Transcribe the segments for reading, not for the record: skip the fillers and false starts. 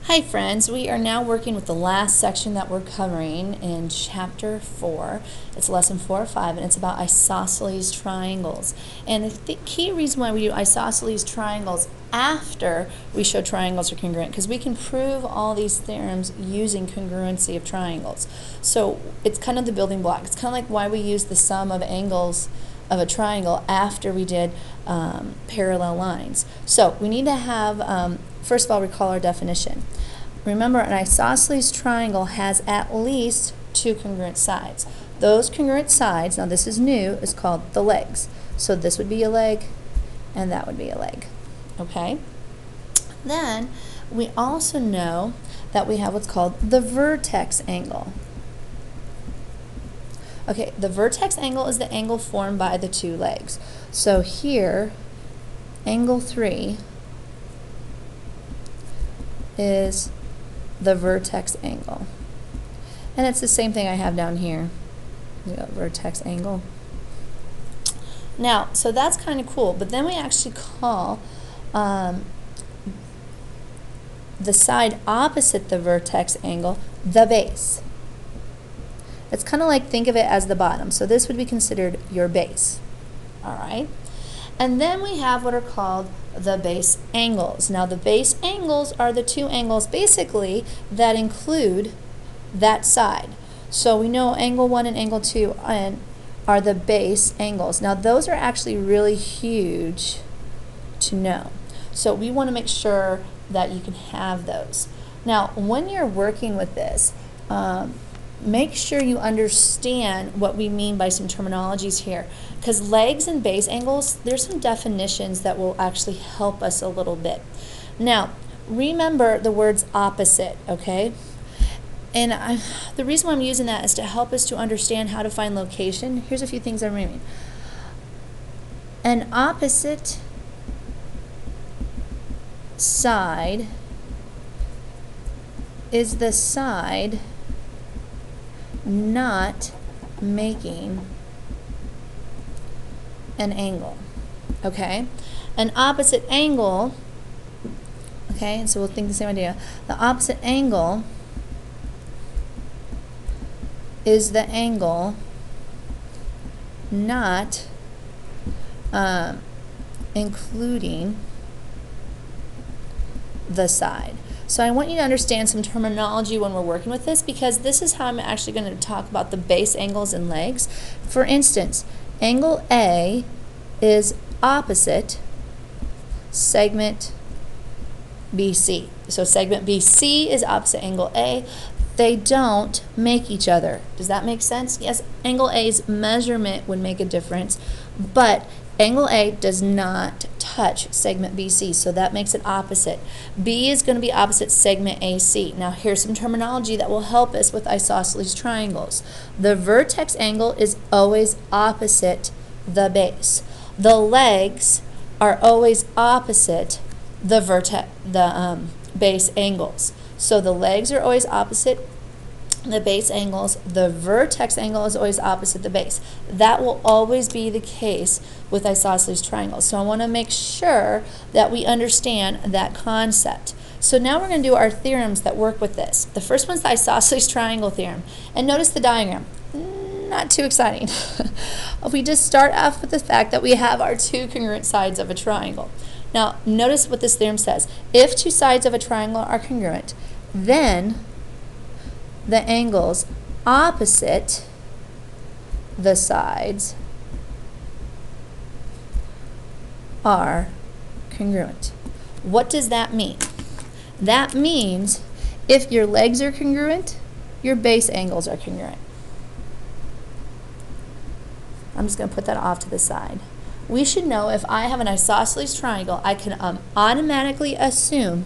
Hi friends, we are now working with the last section that we're covering in Chapter 4. It's Lesson 4 or 5, and it's about isosceles triangles. And the key reason why we do isosceles triangles after we show triangles are congruent, because we can prove all these theorems using congruency of triangles. So it's kind of the building block. It's kind of like why we use the sum of angles of a triangle after we did parallel lines. So we need to have, first of all, recall our definition. Remember, an isosceles triangle has at least two congruent sides. Those congruent sides, now this is new, is called the legs. So this would be a leg and that would be a leg. Okay? Then we also know that we have what's called the vertex angle. Okay, the vertex angle is the angle formed by the two legs. So here, angle 3 is the vertex angle. And it's the same thing I have down here. We got vertex angle. Now, so that's kind of cool, but then we actually call the side opposite the vertex angle the base. It's kind of like, think of it as the bottom. So this would be considered your base. All right? And then we have what are called the base angles. Now the base angles are the two angles basically that include that side. So we know angle 1 and angle 2 are the base angles. Now those are actually really huge to know. So we want to make sure that you can have those. Now when you're working with this, make sure you understand what we mean by some terminologies here, because legs and base angles, there's some definitions that will actually help us a little bit. Now remember the words opposite, okay? And the reason why I'm using that is to help us to understand how to find location. Here's a few things I'm meaning. An opposite side is the side not making an angle, okay? An opposite angle, okay, and so we'll think the same idea. The opposite angle is the angle not including the side. So I want you to understand some terminology when we're working with this, because this is how I'm actually going to talk about the base angles and legs. For instance, angle A is opposite segment BC. So segment BC is opposite angle A. They don't make each other. Does that make sense? Yes, angle A's measurement would make a difference, but angle A does not touch segment BC, so that makes it opposite. B is going to be opposite segment AC. Now here's some terminology that will help us with isosceles triangles. The vertex angle is always opposite the base. The legs are always opposite the base angles. So the legs are always opposite the base angles. The vertex angle is always opposite the base. That will always be the case with isosceles triangles. So I want to make sure that we understand that concept. So now we're going to do our theorems that work with this. The first one's the isosceles triangle theorem. And notice the diagram. Not too exciting. We just start off with the fact that we have our two congruent sides of a triangle. Now notice what this theorem says. If two sides of a triangle are congruent, then the angles opposite the sides are congruent. What does that mean? That means if your legs are congruent, your base angles are congruent. I'm just going to put that off to the side. We should know if I have an isosceles triangle, I can automatically assume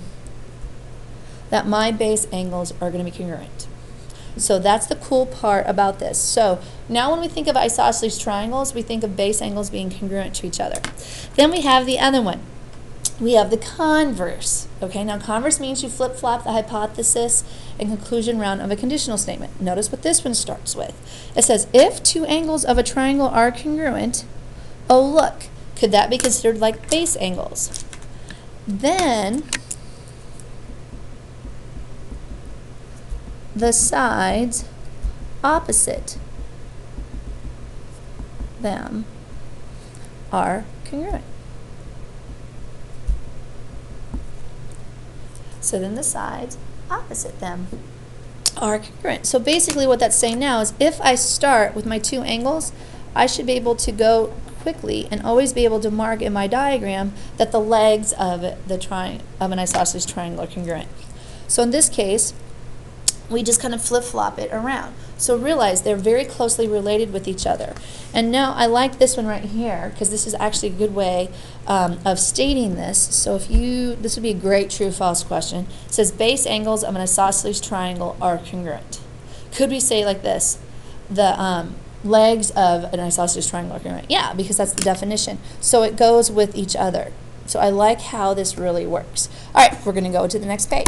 that my base angles are going to be congruent. So that's the cool part about this. So now when we think of isosceles triangles, we think of base angles being congruent to each other. Then we have the other one. We have the converse. Okay, now converse means you flip-flop the hypothesis and conclusion round of a conditional statement. Notice what this one starts with. It says, if two angles of a triangle are congruent, oh look, could that be considered like base angles? Then the sides opposite them are congruent. So then the sides opposite them are congruent. So basically what that's saying now is if I start with my two angles, I should be able to go quickly and always be able to mark in my diagram that the legs of an isosceles triangle are congruent. So in this case, we just kind of flip-flop it around. So realize they're very closely related with each other. And now I like this one right here because this is actually a good way of stating this. So this would be a great true-false question. It says base angles of an isosceles triangle are congruent. Could we say like this? The legs of an isosceles triangle are congruent. Yeah, because that's the definition. So it goes with each other. So I like how this really works. All right, we're going to go to the next page.